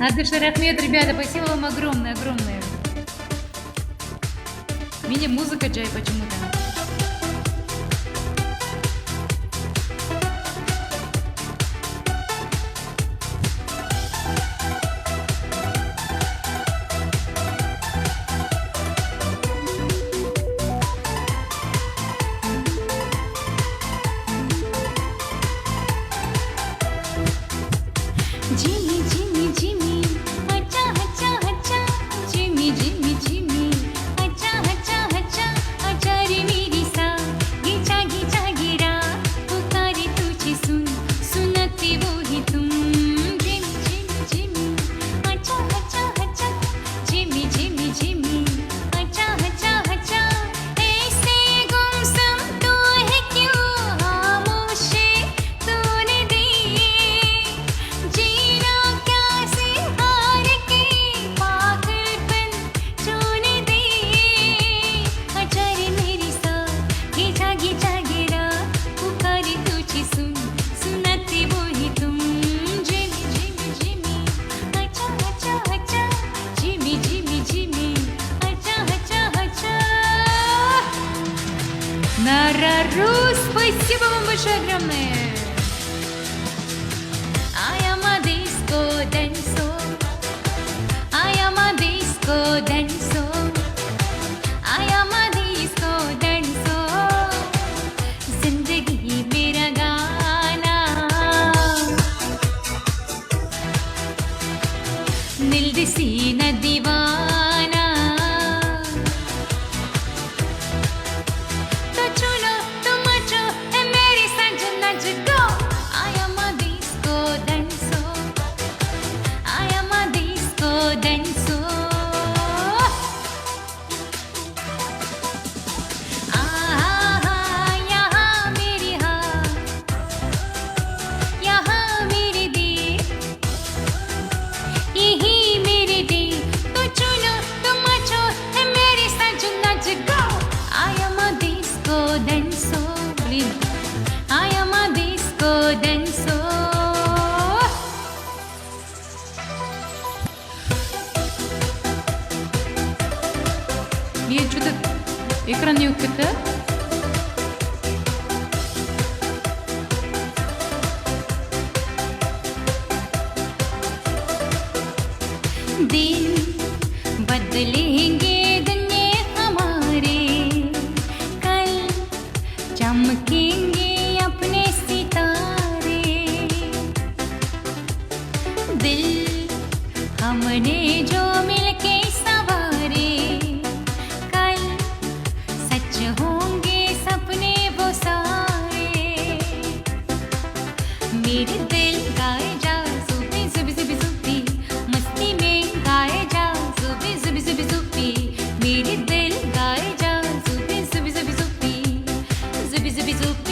От души рахмет, ребята, спасибо вам огромное. Мини-музыка Джай почему-то. Jimmy, Jimmy, Jimmy, acha, acha, acha. Jimmy, Jimmy, Jimmy, acha, acha, acha. आजा रे मेरी सा, गिचा गिचा गिरा, पुकारे तुझे सुन, सुनते वो ही तुम. Jimmy, Jimmy, Jimmy, acha, acha, acha. Jimmy, Jimmy, Jimmy, acha, acha, acha. ऐसे गुमसुम तू है क्यों खामोशी तूने दी. जीना कैसे हार के पागलपन तूने दी. आजा रे मेरी सा, गिचा गिचा गिरा, पुकारे तुझे सुन, सुनते वो ही तुम. Jimmy, Jimmy, Jimmy, acha, acha, acha. Jimmy, Jimmy, Jimmy, acha, acha, acha. Нарару, спасибо вам большое огромное. I am a disco dancer. I am a disco dancer. I am a disco dancer. जिंदगी मेरा गाना. निल्दिसी न दीवाना. तो चुनो तो मचो है मेरी सजना जगो. I am a disco dancer. I am a disco dancer. आहा यहाँ मेरी हाँ, यहाँ मेरे दिल, यही मेरे दिल. तो चुनो तो मचो है मेरी सजना जगो. I am a disco dancer. I am a disco dancer. Мне что-то экран не укрыта. दिन बदलेंगे दुनिया हमारे. कल चमकेंगे अपने सितारे. दिल हमने जो मिलके सवारे. कल सच होंगे सपने वो सारे. मेरे दिल गाए जा ज़ुबी ज़ुबी ज़ुबी ज़ुबी. मस्ती में गाए जा ज़ुबी ज़ुबी ज़ुबी ज़ुबी. मेरे दिल गाए जा ज़ुबी ज़ुबी ज़ुबी ज़ुबी. ज़ुबी ज़ुबी ज़ुबी.